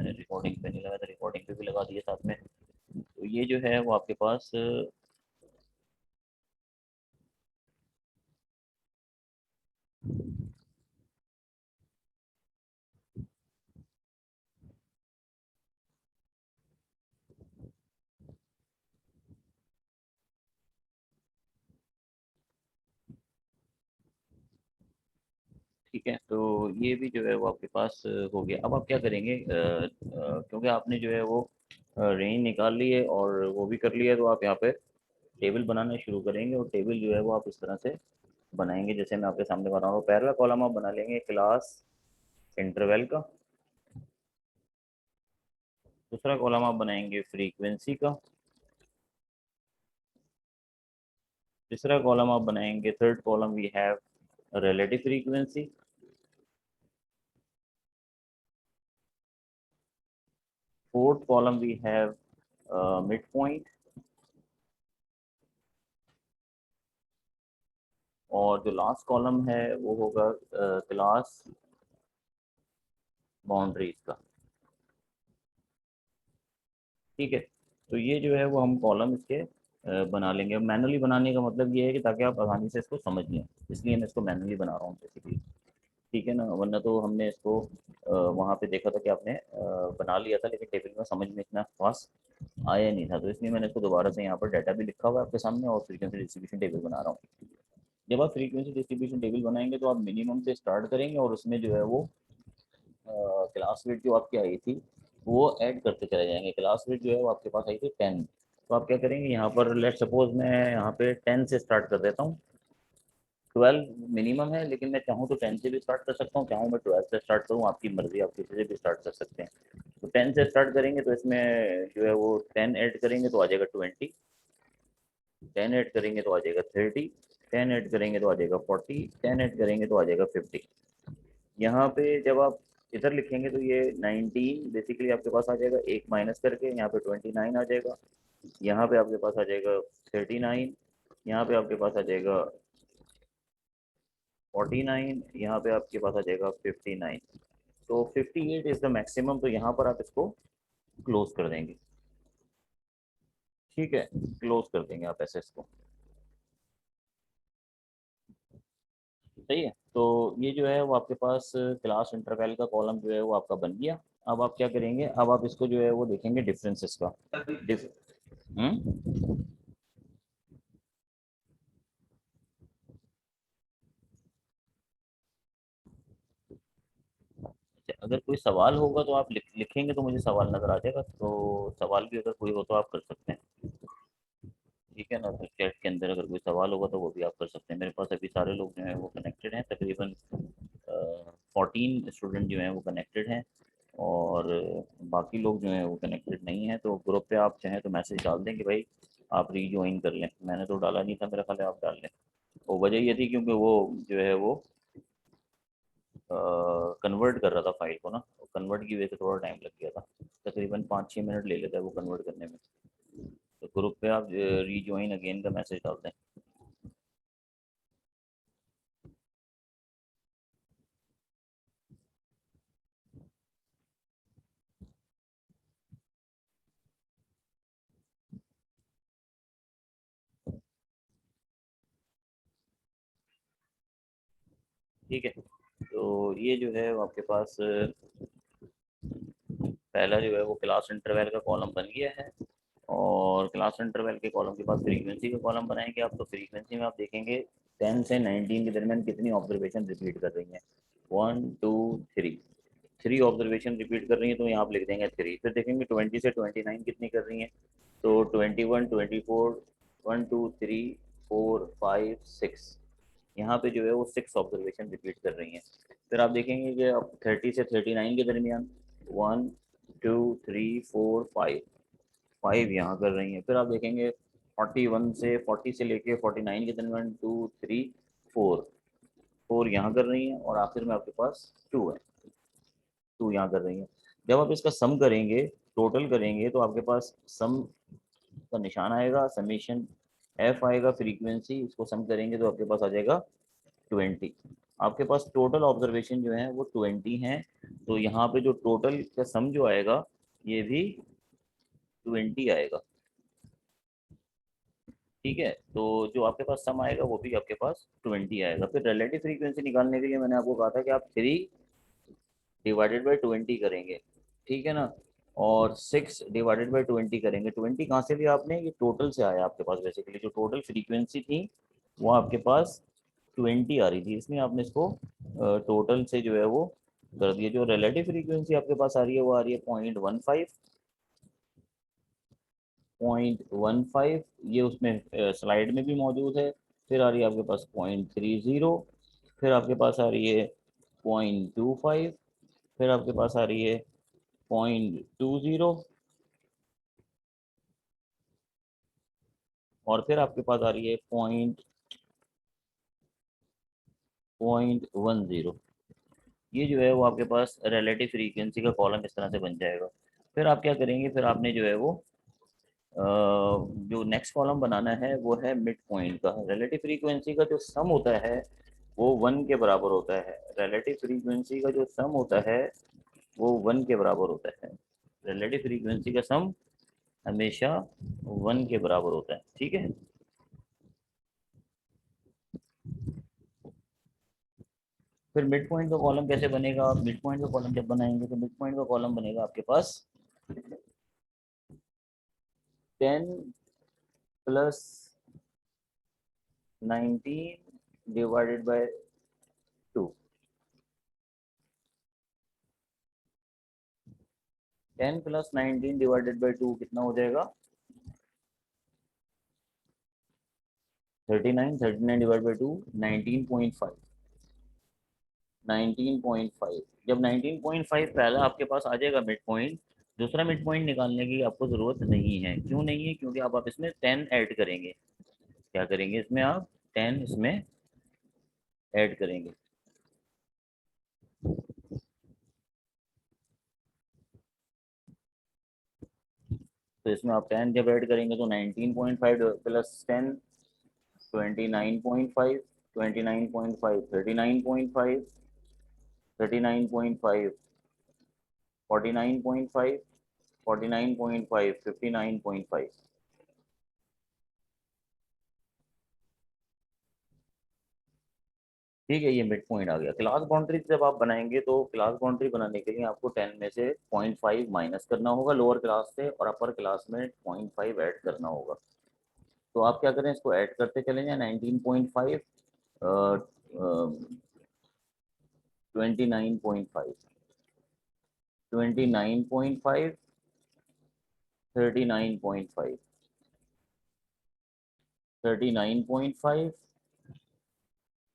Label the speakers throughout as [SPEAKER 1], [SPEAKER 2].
[SPEAKER 1] मैंने रिकॉर्डिंग पे नहीं लगाया था, रिकॉर्डिंग पे भी लगा दिया साथ में। तो ये जो है वो आपके पास ठीक है। तो ये भी जो है वो आपके पास हो गया। अब आप क्या करेंगे, क्योंकि आपने जो है वो रेंज निकाल ली है और वो भी कर लिया है, तो आप यहाँ पे टेबल बनाना शुरू करेंगे। और टेबल जो है वो आप इस तरह से बनाएंगे जैसे मैं आपके सामने बना रहा हूँ। पहला कॉलम आप बना लेंगे क्लास इंटरवल का, दूसरा कॉलम आप बनाएंगे फ्रीक्वेंसी का, तीसरा कॉलम आप बनाएंगे, third column we have relative frequency, fourth column we have mid point, और जो लास्ट कॉलम है वो होगा क्लास बाउंड्रीज का। ठीक है। तो ये जो है वो हम कॉलम इसके बना लेंगे। मैनुअली बनाने का मतलब ये है कि ताकि आप आसानी से इसको समझ लें, इसलिए मैं इसको मैनुअली बना रहा हूँ बेसिकली। ठीक है ना, वरना तो हमने इसको वहाँ पे देखा था कि आपने बना लिया था, लेकिन टेबल में समझ में इतना खास आया नहीं था। तो इसलिए मैंने इसको दोबारा से यहाँ पर डाटा भी लिखा हुआ है आपके सामने और फ्रीक्वेंसी डिस्ट्रीब्यूशन टेबल बना रहा हूँ। जब आप फ्रीक्वेंसी डिस्ट्रीब्यूशन टेबल बनाएंगे तो आप मिनिमम से स्टार्ट करेंगे और उसमें जो है वो क्लास वेट जो आपकी आई थी वो ऐड करते चले जाएंगे। क्लास वेट जो है वो आपके पास आई थी 10। तो आप क्या करेंगे, यहाँ पर लेट सपोज मैं यहाँ पे 10 से स्टार्ट कर देता हूँ। 12 मिनिमम है, लेकिन मैं चाहूँ तो 10 से भी स्टार्ट कर सकता हूँ, चाहूँ मैं 12 से स्टार्ट करूँ, आपकी मर्जी, आप किसी से भी स्टार्ट कर सकते हैं। तो 10 से स्टार्ट करेंगे तो इसमें जो है वो 10 ऐड करेंगे तो आ जाएगा 20, 10 ऐड करेंगे तो आ जाएगा 30, 10 ऐड करेंगे तो आ जाएगा 40, 10 ऐड करेंगे तो आ जाएगा 50। यहाँ पे जब आप इधर लिखेंगे तो ये 19 बेसिकली आपके पास आ जाएगा, एक माइनस करके यहाँ पे 29 आ जाएगा, यहाँ पे आपके पास आ जाएगा 39, यहाँ पे आपके पास आ जाएगा 49, यहाँ पे आपके पास आ जाएगा 59। तो 58 इज द मैक्सिमम, तो यहाँ पर आप इसको क्लोज कर देंगे। ठीक है, क्लोज कर देंगे आप ऐसे इसको। सही है। तो ये जो है वो आपके पास क्लास इंटरवल का कॉलम जो है वो आपका बन गया। अब आप क्या करेंगे, अब आप इसको जो है वो देखेंगे डिफरेंसेस का। डिफ हम्म अच्छा, अगर कोई सवाल होगा तो आप लिखेंगे तो मुझे सवाल नजर आ जाएगा, तो सवाल भी अगर कोई हो तो आप कर सकते हैं। ठीक है ना, तो चैट के अंदर अगर कोई सवाल होगा तो वो भी आप कर सकते हैं। मेरे पास अभी सारे लोग जो हैं वो कनेक्टेड हैं, तकरीबन 14 स्टूडेंट जो हैं वो कनेक्टेड हैं, और बाकी लोग जो हैं वो कनेक्टेड नहीं हैं। तो ग्रुप पे आप चाहें तो मैसेज डाल दें कि भाई आप रीज्वाइन कर लें। मैंने तो डाला नहीं था, मेरा ख्याल है आप डाल लें। वो वजह ये थी क्योंकि वो जो है वो कन्वर्ट कर रहा था फाइल को ना, कन्वर्ट की वजह से थोड़ा टाइम लग गया था, तकरीबन 5-6 मिनट ले लेता है वो कन्वर्ट करने में। तो ग्रुप पे आप रीज्वाइन अगेन का मैसेज डाल दें। ठीक है। तो ये जो है वो आपके पास पहला जो है वो क्लास इंटरवल का कॉलम बन गया है। और क्लास इंटरवल के कॉलम के बाद फ्रीक्वेंसी का कॉलम बनाएंगे आप। तो फ्रीक्वेंसी में आप देखेंगे 10 से 19 के दरमियान कितनी ऑब्जर्वेशन रिपीट कर रही हैं। 1 2 3, 3 ऑब्जर्वेशन रिपीट कर रही है तो यहाँ आप लिख देंगे 3। फिर देखेंगे 20 से 29 कितनी कर रही हैं, तो 21 24, 1 2 3 4 5 6, यहाँ पे जो है वो 6 ऑब्जर्वेशन रिपीट कर रही हैं। फिर आप देखेंगे कि अब 30 से 39 के दरमियान 1 2 3 4 5, 5 यहाँ कर रही हैं। फिर आप देखेंगे 40 से लेके 49 के दरमियान 2 3 4, 4 यहाँ कर रही हैं, और आखिर में आपके पास 2 है, 2 यहाँ कर रही हैं। जब आप इसका सम करेंगे, टोटल करेंगे, तो आपके पास सम का निशान आएगा, समीशन एफ आएगा, फ्रीक्वेंसी, इसको सम करेंगे तो आपके पास आ जाएगा 20। आपके पास टोटल ऑब्जर्वेशन जो है वो 20 हैं, तो यहाँ पे जो टोटल का सम जो आएगा ये भी 20 आएगा। ठीक है, तो जो आपके पास सम आएगा वो भी आपके पास 20 आएगा। फिर रिलेटिव फ्रीक्वेंसी निकालने के लिए मैंने आपको कहा था कि आप 3 डिवाइडेड बाई 20 करेंगे, ठीक है ना, और 6 डिवाइडेड बाई 20 करेंगे। 20 कहाँ से लिया आपने, ये टोटल से आया आपके पास। बेसिकली जो टोटल फ्रीक्वेंसी थी वो आपके पास 20 आ रही थी, इसलिए आपने इसको टोटल से जो है वो कर दिया। जो रिलेटिव फ्रीक्वेंसी आपके पास आ रही है वो आ रही है 0.15। 0.15 ये उसमें स्लाइड में भी मौजूद है। फिर आ रही है आपके पास 0.30, फिर आपके पास आ रही है 0.25, फिर आपके पास आ रही है 0.20, और फिर आपके पास आ रही है 0.10। ये जो है वो आपके पास रिलेटिव फ्रीक्वेंसी का कॉलम इस तरह से बन जाएगा। फिर आप क्या करेंगे, फिर आपने जो है वो जो नेक्स्ट कॉलम बनाना है वो है मिड पॉइंट का। रिलेटिव फ्रीक्वेंसी का जो सम होता है वो 1 के बराबर होता है। रिलेटिव फ्रीक्वेंसी का जो सम होता है वो 1 के बराबर होता है। रिलेटिव फ्रीक्वेंसी का सम हमेशा 1 के बराबर होता है, ठीक है। फिर मिड पॉइंट का कॉलम कैसे बनेगा, मिड पॉइंट का कॉलम जब बनाएंगे तो मिड पॉइंट का कॉलम बनेगा आपके पास 10 + 19 डिवाइडेड बाय 2। 10 + 19 डिवाइडेड बाय 2 कितना हो जाएगा, 39। 39 डिवाइड बाई 2 19.5। 19.5 जब 19.5 पहला आपके पास आ जाएगा मिड पॉइंट, दूसरा मिड पॉइंट निकालने की आपको ज़रूरत नहीं है। क्यों नहीं है, क्योंकि आप इसमें 10 ऐड करेंगे। क्या करेंगे इसमें आप, 10 इसमें ऐड करेंगे। तो इसमें आप 10 जब ऐड करेंगे तो 19.5 + 10 29.5, 29.5 39.5, 39.5 49.5, 49.5 59.5। ठीक है, ये मिड पॉइंट आ गया। क्लास बाउंड्री जब आप बनाएंगे तो क्लास बाउंड्री बनाने के लिए आपको 10 में से 0.5 माइनस करना होगा लोअर क्लास से, और अपर क्लास में 0.5 ऐड करना होगा। तो आप क्या करें, इसको ऐड करते चले जाएं। 19.5, 29.5, 29.5, 39.5, 39.5,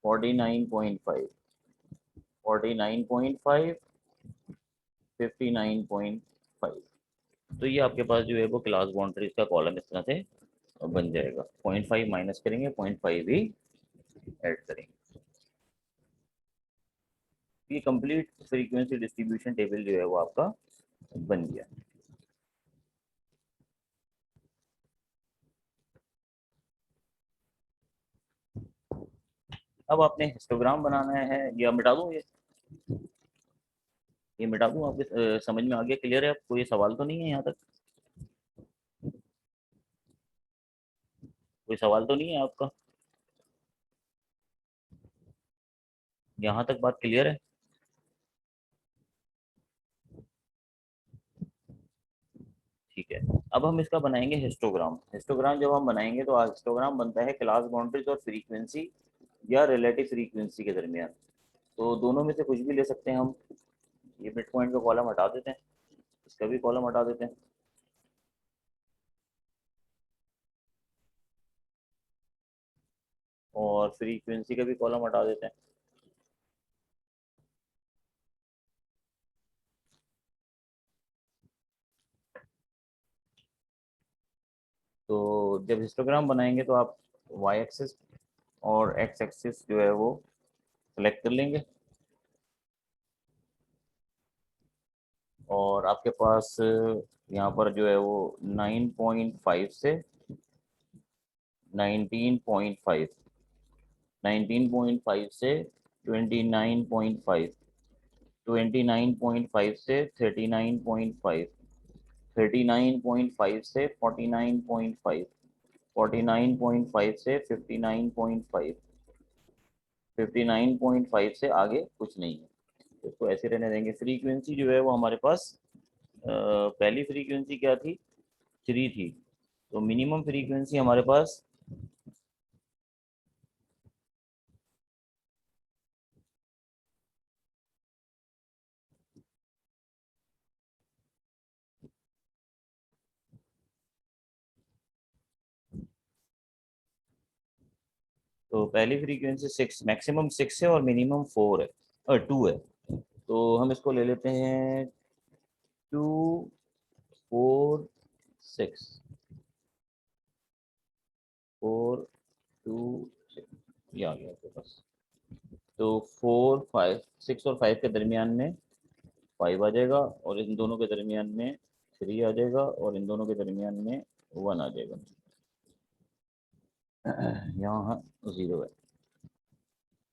[SPEAKER 1] 49.5, 49.5, 59.5। तो ये आपके पास जो है वो क्लास बाउंड्रीज का कॉलम इस तरह से बन जाएगा। 0.5 माइनस करेंगे, 0.5 ही ऐड करेंगे। ये कंप्लीट फ्रीक्वेंसी डिस्ट्रीब्यूशन टेबल जो है वो आपका बन गया। अब आपने हिस्टोग्राम बनाना है, या मिटा दूँ ये मिटा दूँ आपके समझ में आ गया, क्लियर है आपको, ये सवाल तो नहीं है यहाँ तक, कोई सवाल तो नहीं है आपका, यहाँ तक बात क्लियर है। ठीक है, अब हम इसका बनाएंगे हिस्टोग्राम। हिस्टोग्राम जब हम बनाएंगे तो हिस्टोग्राम बनता है क्लास बाउंड्रीज और फ्रीक्वेंसी या रिलेटिव फ्रीक्वेंसी के दरमियान। तो दोनों में से कुछ भी ले सकते हैं हम। ये मिड पॉइंट का कॉलम हटा देते हैं, इसका भी कॉलम हटा देते हैं, और फ्रीक्वेंसी का भी कॉलम हटा देते हैं। तो जब हिस्टोग्राम बनाएंगे तो आप वाई एक्सिस और एक्स एक्सिस जो है वो सेलेक्ट कर लेंगे, और आपके पास यहाँ पर जो है वो 9.5 से 19.5, 19.5 से 29.5, 29.5 से 39.5, 39.5 से 49.5, 49.5 से 59.5, 59.5 से आगे कुछ नहीं है, तो इसको ऐसे रहने देंगे। फ्रीक्वेंसी जो है वो हमारे पास पहली फ्रीक्वेंसी क्या थी, 3 थी, तो मिनिमम फ्रीक्वेंसी हमारे पास तो पहली फ्रीक्वेंसी 6, मैक्सिमम 6 है और मिनिमम 4 है और 2 है, तो हम इसको ले लेते हैं 2 4 6, 4 2 6, ये आ गया आपके पास। तो 4 5 6 और 5 के दरमियान में 5 आ जाएगा, और इन दोनों के दरमियान में 3 आ जाएगा, और इन दोनों के दरमियान में 1 आ जाएगा। यहाँ 0 है।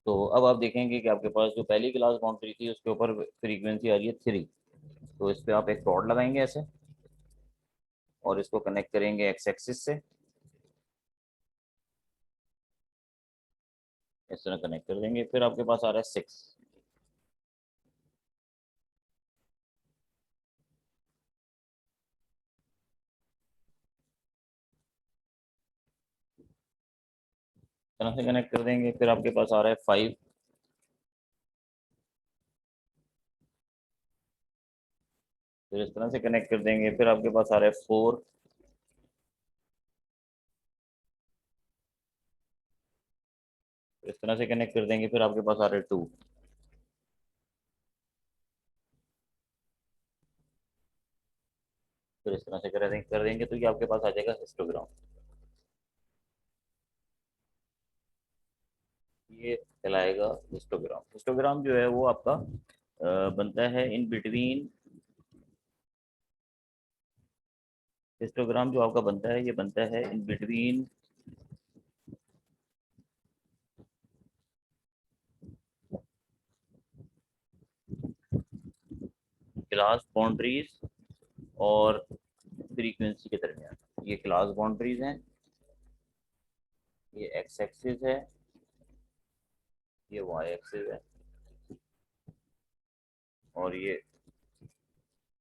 [SPEAKER 1] तो अब आप देखेंगे कि आपके पास जो पहली क्लास बाउंड्री थी उसके ऊपर फ्रीक्वेंसी आ रही है 3, तो इस पर आप एक रॉड लगाएंगे ऐसे, और इसको कनेक्ट करेंगे एक्स एक्सिस से, इस तरह कनेक्ट कर देंगे। फिर आपके पास आ रहा है 6, तरह से कनेक्ट कर देंगे। फिर आपके पास आ रहा है 5, फिर इस तरह से कनेक्ट कर देंगे। फिर आपके पास आ रहा है 4, इस तरह से कनेक्ट कर देंगे। फिर आपके पास आ रहा है 2, फिर इस तरह से कर देंगे तो ये आपके पास आ जाएगा हिस्टोग्राम। ये कहलाएगा हिस्टोग्राम। हिस्टोग्राम जो है वो आपका बनता है इन बिटवीन, हिस्टोग्राम जो आपका बनता है ये बनता है इन बिटवीन क्लास बाउंड्रीज और फ्रीक्वेंसी के दरमियान। ये क्लास बाउंड्रीज हैं, ये एक्स एक्सिस है, ये वाई एक्सिस है, और ये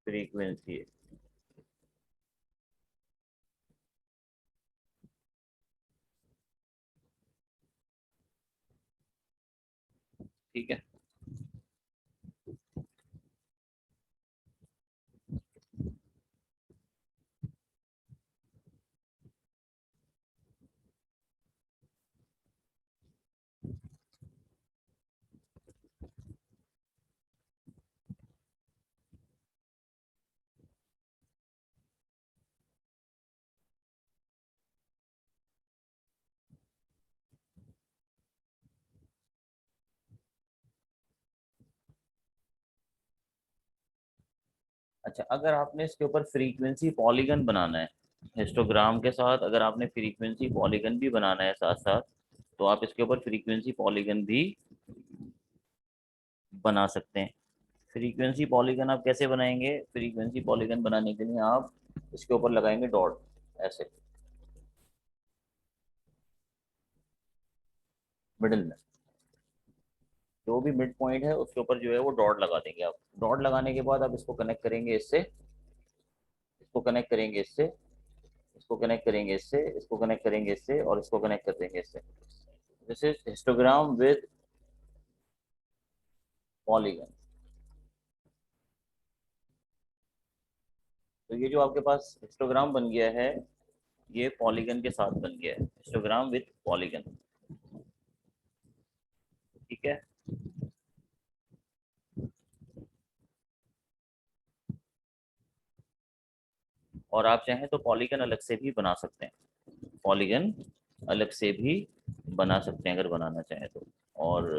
[SPEAKER 1] फ्रीक्वेंसी है। ठीक है। अच्छा, अगर आपने इसके ऊपर फ्रीक्वेंसी पॉलीगन बनाना है हिस्टोग्राम के साथ, अगर आपने फ्रीक्वेंसी पॉलीगन भी बनाना है साथ साथ, तो आप इसके ऊपर फ्रीक्वेंसी पॉलीगन भी बना सकते हैं। फ्रीक्वेंसी पॉलीगन आप कैसे बनाएंगे, फ्रीक्वेंसी पॉलीगन बनाने के लिए आप इसके ऊपर लगाएंगे डॉट ऐसे मिडिल में, जो भी मिड पॉइंट है उसके ऊपर जो है वो डॉट लगा देंगे आप। डॉट लगाने के बाद आप इसको कनेक्ट करेंगे इससे, इसको कनेक्ट करेंगे इससे, इसको कनेक्ट करेंगे इससे, इसको कनेक्ट करेंगे इससे, और इसको कनेक्ट कर देंगे इससे। This is histogram with polygon. तो ये जो आपके पास हिस्टोग्राम बन गया है, ये पॉलीगन के साथ बन गया है, हिस्टोग्राम विद पॉलीगन। ठीक है। और आप चाहें तो पॉलीगन अलग से भी बना सकते हैं, पॉलीगन अलग से भी बना सकते हैं अगर बनाना चाहें तो, और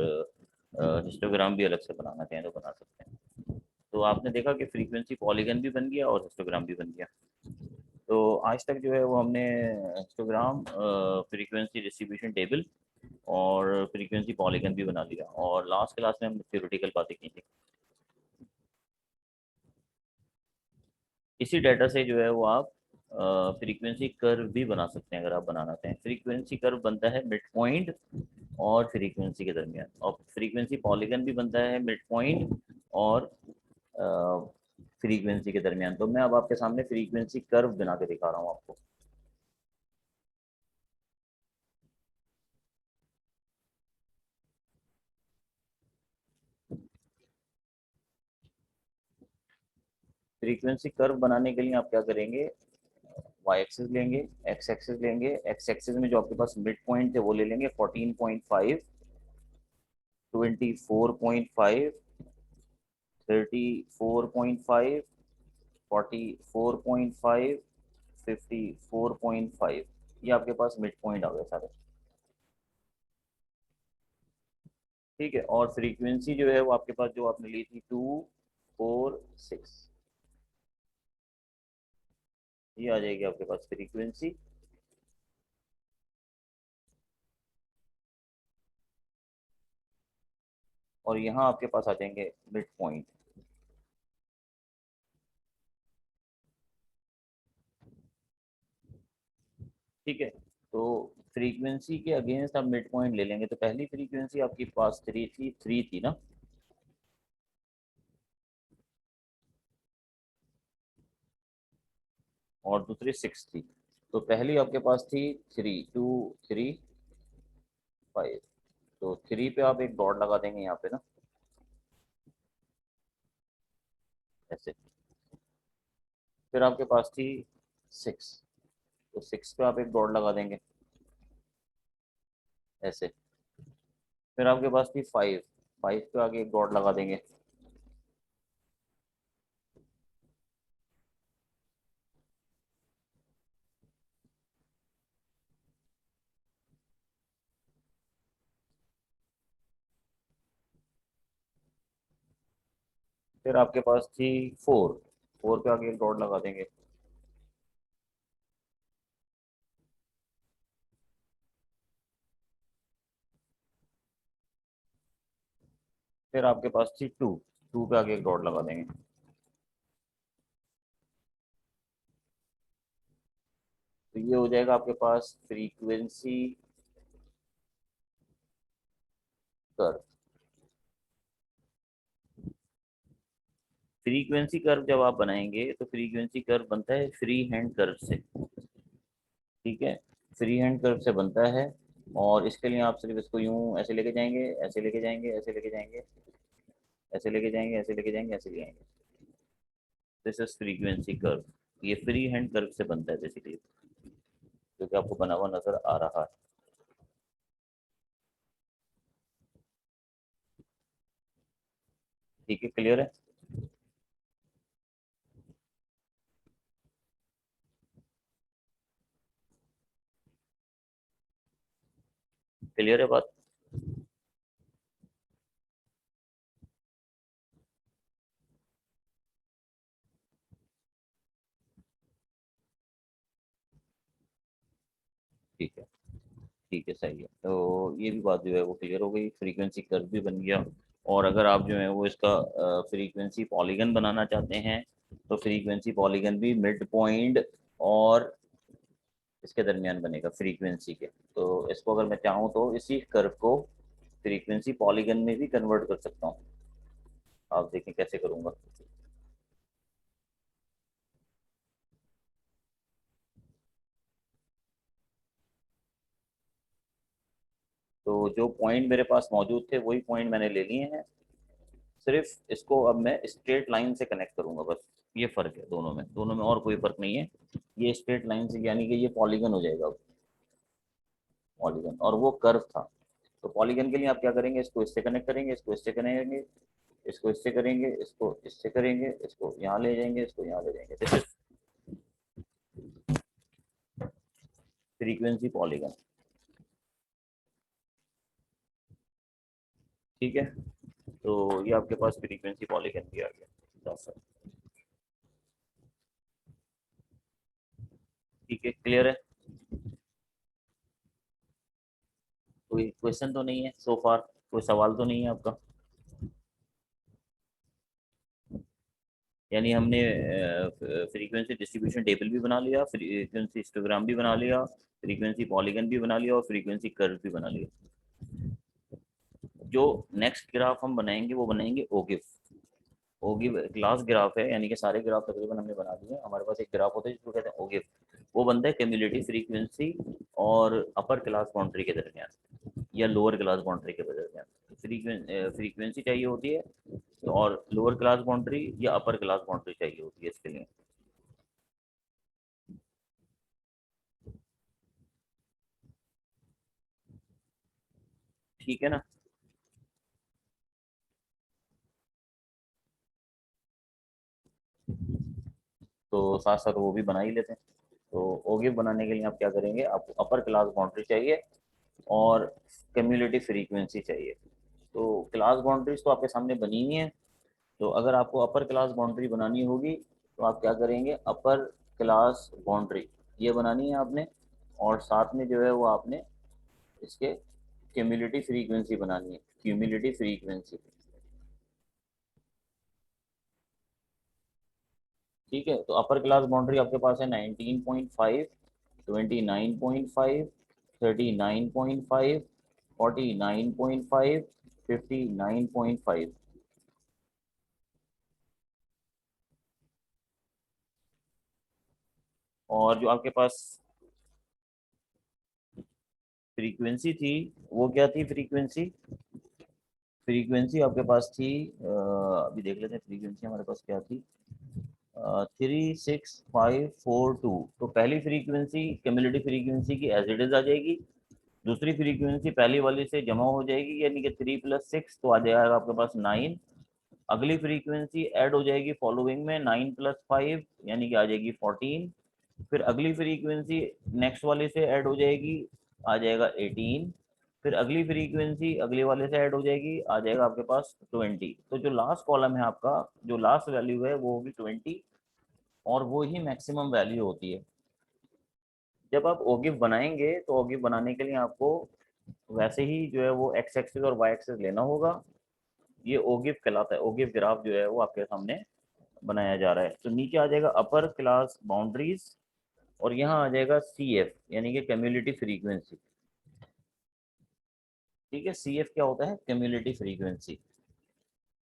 [SPEAKER 1] हिस्टोग्राम भी अलग से बनाना चाहें तो बना सकते हैं। तो आपने देखा कि फ्रीक्वेंसी पॉलीगन भी बन गया और हिस्टोग्राम भी बन गया। तो आज तक जो है वो हमने हिस्टोग्राम, फ्रीक्वेंसी डिस्ट्रीब्यूशन टेबल और फ्रीक्वेंसी पॉलीगन भी बना लिया, और लास्ट क्लास में हमने थ्योरेटिकल बातें की थी। इसी डाटा से जो है वो आप फ्रीक्वेंसी कर्व भी बना सकते हैं, अगर आप बनाना चाहें। फ्रीक्वेंसी कर्व बनता है मिड पॉइंट और फ्रीक्वेंसी के दरमियान, और फ्रीक्वेंसी पॉलीगन भी बनता है मिड पॉइंट और फ्रीक्वेंसी के दरमियान। तो मैं अब आपके सामने फ्रीक्वेंसी कर्व बना के दिखा रहा हूँ आपको। फ्रीक्वेंसी कर्व बनाने के लिए आप क्या करेंगे, वाई एक्सिस लेंगे, एक्स एक्सिस लेंगे। एक्स एक्सिस में जो आपके पास मिड पॉइंट है वो ले लेंगे 14.5, 24.5, 34.5, 44.5, 54.5। ये आपके पास मिड पॉइंट आ गए सारे। ठीक है, और फ्रीक्वेंसी जो है वो आपके पास जो आपने ली थी 2, 4, 6, ये आ जाएगी आपके पास फ्रीक्वेंसी। और यहाँ आपके पास आ जाएंगे मिड पॉइंट। ठीक है, तो फ्रीक्वेंसी के अगेंस्ट आप मिड पॉइंट ले लेंगे। तो पहली फ्रीक्वेंसी आपके पास थ्री थी ना, और दूसरी 6 थी। तो पहली आपके पास थी 3, 2, 3, 5। तो 3 पे आप एक डॉट लगा देंगे यहाँ पे ना, ऐसे। फिर आपके पास थी 6, तो 6 पे आप एक डॉट लगा देंगे, ऐसे। फिर आपके पास थी 5, 5 पे आगे एक डॉट लगा देंगे। फिर आपके पास थी 4, 4 पे आगे एक डॉट लगा देंगे। फिर आपके पास थी 2, 2 पे आगे एक डॉट लगा देंगे। तो ये हो जाएगा आपके पास फ्रीक्वेंसी कर्व। फ्रीक्वेंसी कर्व जब आप बनाएंगे तो फ्रीक्वेंसी कर्व बनता है फ्री हैंड कर्व से। ठीक है, फ्री हैंड कर्व से बनता है। और इसके लिए आप सिर्फ इसको यूं ऐसे लेके जाएंगे, ऐसे लेके जाएंगे, ऐसे लेके जाएंगे, ऐसे लेके जाएंगे, ऐसे लेके जाएंगे, ऐसे ले जाएंगे। This is frequency curve. ये फ्री हैंड कर्व से बनता है बेसिकली, जो कि आपको बना हुआ नजर आ रहा है। ठीक है, क्लियर है? क्लियर है बात? ठीक है, ठीक है, सही है। तो ये भी बात जो है वो क्लियर हो गई, फ्रीक्वेंसी कर्व भी बन गया। और अगर आप जो है वो इसका फ्रीक्वेंसी पॉलीगन बनाना चाहते हैं, तो फ्रीक्वेंसी पॉलीगन भी मिड पॉइंट और इसके दरमियान बनेगा फ्रीक्वेंसी के। तो इसको अगर मैं चाहूँ तो इसी कर्व को फ्रीक्वेंसी पॉलीगन में भी कन्वर्ट कर सकता हूँ। आप देखें कैसे करूँगा। तो जो पॉइंट मेरे पास मौजूद थे वही पॉइंट मैंने ले लिए हैं। सिर्फ इसको अब मैं स्ट्रेट लाइन से कनेक्ट करूंगा बस। ये फर्क है दोनों में, दोनों में और कोई फर्क नहीं है। ये स्ट्रेट लाइन से, यानी कि ये पॉलीगन हो जाएगा अब। पॉलीगन, और वो कर्व था। तो पॉलीगन के लिए आप क्या करेंगे, इसको इससे कनेक्ट करेंगे, इसको इससे करेंगे, इसको इससे करेंगे, इसको इससे करेंगे, इसको यहाँ ले जाएंगे, इसको यहाँ ले जाएंगे। This is frequency polygon. ठीक है, तो ये आपके पास फ्रीक्वेंसी पॉलीगन भी आ गया। ठीक है, क्लियर है? तो कोई क्वेश्चन तो नहीं है सो फार, कोई सवाल तो नहीं है आपका? यानी हमने फ्रीक्वेंसी डिस्ट्रीब्यूशन टेबल भी बना लिया, फ्रीक्वेंसी हिस्टोग्राम भी बना लिया, फ्रीक्वेंसी पॉलीगन भी बना लिया और फ्रीक्वेंसी कर्व भी बना लिया। जो नेक्स्ट ग्राफ हम बनाएंगे वो बनाएंगे ओगिव। ओगिव क्लास ग्राफ है, यानी कि सारे ग्राफ तकरीबन हमने बना दिए हैं। हमारे पास एक ग्राफ होता है जिसको कहते हैं ओगिव। वो बनता है क्यूमुलेटिव फ्रीक्वेंसी और अपर क्लास बाउंड्री के दरमियान या लोअर क्लास बाउंड्री के दरमियान फ्रीक्वेंसी चाहिए होती है, और लोअर क्लास बाउंड्री या अपर क्लास बाउंड्री चाहिए होती है इसके लिए। ठीक है ना? तो साथ साथ वो भी बना ही लेते हैं। तो ओगिव बनाने के लिए आप क्या करेंगे, आपको अपर क्लास बाउंड्री चाहिए और क्यूमुलेटिव फ्रीक्वेंसी चाहिए। तो क्लास बाउंड्रीज तो आपके सामने बनी हुई है। तो अगर आपको अपर क्लास बाउंड्री बनानी होगी तो आप क्या करेंगे, अपर क्लास बाउंड्री ये बनानी है आपने, और साथ में जो है वो आपने इसके क्यूमुलेटिव फ्रीक्वेंसी बनानी है, क्यूमुलेटिव फ्रीक्वेंसी। ठीक है, तो अपर क्लास बाउंड्री आपके पास है 19.5, 29.5, 39.5, 49.5, 59.5। और जो आपके पास फ्रीक्वेंसी थी वो क्या थी, फ्रीक्वेंसी फ्रीक्वेंसी आपके पास थी, अभी देख लेते हैं फ्रीक्वेंसी हमारे पास क्या थी, 36542। तो पहली फ्रीक्वेंसी क्यूमुलेटिव फ्रीक्वेंसी की एज इट इज आ जाएगी, दूसरी फ्रीक्वेंसी पहली वाली से जमा हो जाएगी, यानी कि 3 + 6 तो आ जाएगा आपके पास 9। अगली फ्रीक्वेंसी ऐड हो जाएगी फॉलोइंग में 9 + 5, यानी कि आ जाएगी 14। फिर अगली फ्रीक्वेंसी नेक्स्ट वाले से ऐड हो जाएगी, आ जाएगा 18। फिर अगली फ्रीक्वेंसी अगले वाले से ऐड हो जाएगी, आ जाएगा आपके पास 20। तो जो लास्ट कॉलम है आपका, जो लास्ट वैल्यू है वो होगी 20, और वो ही मैक्सिमम वैल्यू होती है। जब आप ओगिव बनाएंगे तो ओगिव बनाने के लिए आपको वैसे ही जो है वो एक्स एक्सिस और वाई एक्सिस लेना होगा। ये ओगिव कहलाता है, ओगिव ग्राफ जो है वो आपके सामने बनाया जा रहा है। तो नीचे आ जाएगा अपर क्लास बाउंड्रीज, और यहाँ आ जाएगा सी एफ, यानी कि कम्युनिटी फ्रीक्वेंसी। ठीक है, सी एफ क्या होता है, कम्युनिटी फ्रीक्वेंसी।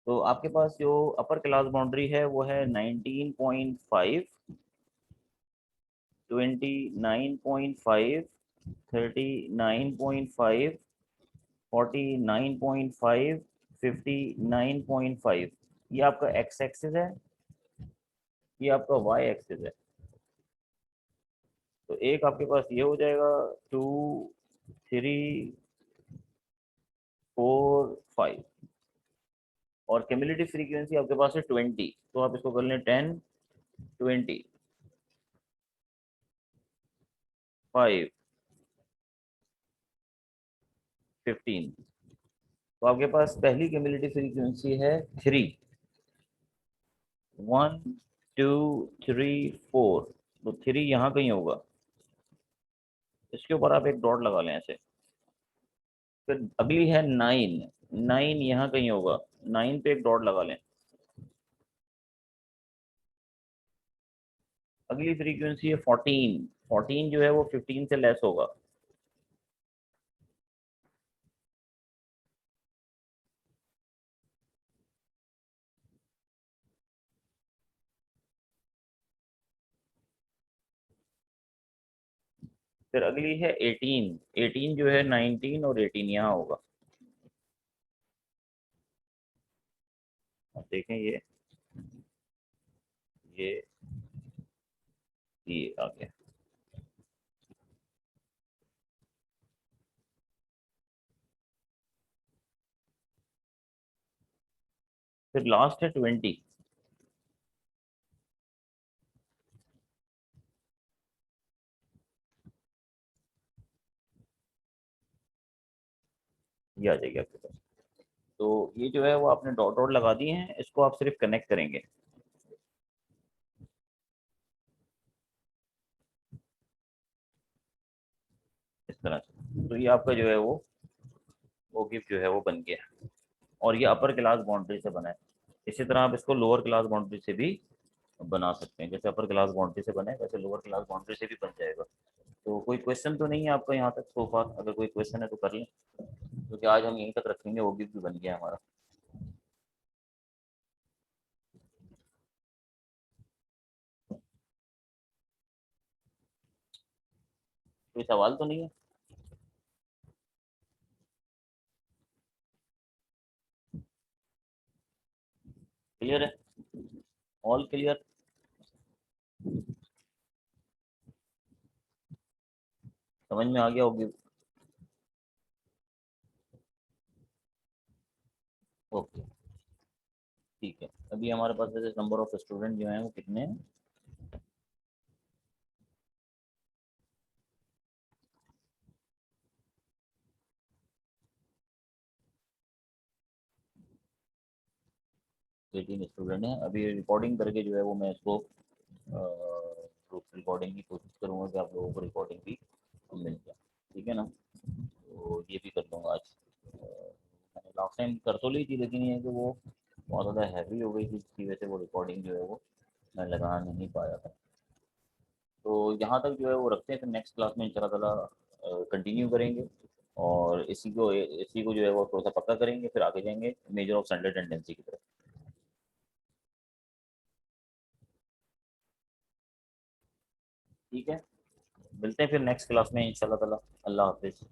[SPEAKER 1] तो आपके पास जो अपर क्लास बाउंड्री है वो है 19.5, 29.5, 39.5, 49.5, 59.5। ये आपका एक्स एक्सिस है, ये आपका वाई एक्सिस है। तो एक आपके पास ये हो जाएगा, 2, 3, 4, 5। और क्यूमुलेटिव फ्रीक्वेंसी आपके पास है 20, तो आप इसको कर लें 10, 20, 5, 15। तो आपके पास पहली क्यूमुलेटिव फ्रीक्वेंसी है 3, 1, 2, 3, 4। तो 3 यहाँ कहीं होगा, इसके ऊपर आप एक डॉट लगा लें ऐसे। फिर अगली है 9, 9 यहाँ कहीं होगा, 9 पे एक डॉट लगा लें। अगली फ्रीक्वेंसी है 14, 14 जो है वो 15 से लेस होगा। फिर अगली है 18, 18 जो है 19 और 18 यहाँ होगा। आप देखें ये ये आ गया। फिर लास्ट है 20। ये आ जाएगी आपके पास। तो ये जो है वो आपने डॉट डॉट लगा दिए हैं, इसको आप सिर्फ कनेक्ट करेंगे इस तरह से। तो ये आपका जो है वो वो गिव जो है वो बन गया, और ये अपर क्लास बाउंड्री से बना है। इसी तरह आप इसको लोअर क्लास बाउंड्री से भी बना सकते हैं, जैसे अपर क्लास बाउंड्री से बना है वैसे लोअर क्लास बाउंड्री से भी बन जाएगा। तो कोई क्वेश्चन तो नहीं है आपका यहाँ तक सो फार? अगर कोई क्वेश्चन है तो कर लें, क्योंकि आज हम यहीं तक रखेंगे, वो गिव भी बन गया हमारा। कोई सवाल तो नहीं है? क्लियर है? All clear? समझ में आ गया होगी? ओके, ठीक है। अभी हमारे पास जैसे नंबर ऑफ स्टूडेंट जो हैं वो कितने हैं? 18 स्टूडेंट हैं। अभी रिकॉर्डिंग करके जो है वो मैं इसको ग्रुप रिकॉर्डिंग की कोशिश करूँगा कि आप लोगों को रिकॉर्डिंग भी मिल जाए, ठीक है ना? तो ये भी कर लूँगा आज। मैंने लास्ट टाइम कर तो ली थी, लेकिन ये है कि वो बहुत ज़्यादा हैवी हो गई थी, जिसकी वजह से वो रिकॉर्डिंग जो है वो मैं लगा नहीं पाया था। तो यहाँ तक जो है वो रखते हैं, फिर नेक्स्ट क्लास में इंशाल्लाह ताला कंटिन्यू करेंगे, और इसी को जो है वो थोड़ा सा पक्का करेंगे, फिर आगे जाएंगे मेजर ऑफ संडे टेंडेंसी की तरफ। ठीक है, मिलते हैं फिर नेक्स्ट क्लास में इंशाल्लाह ताला। अल्लाह हाफिज़।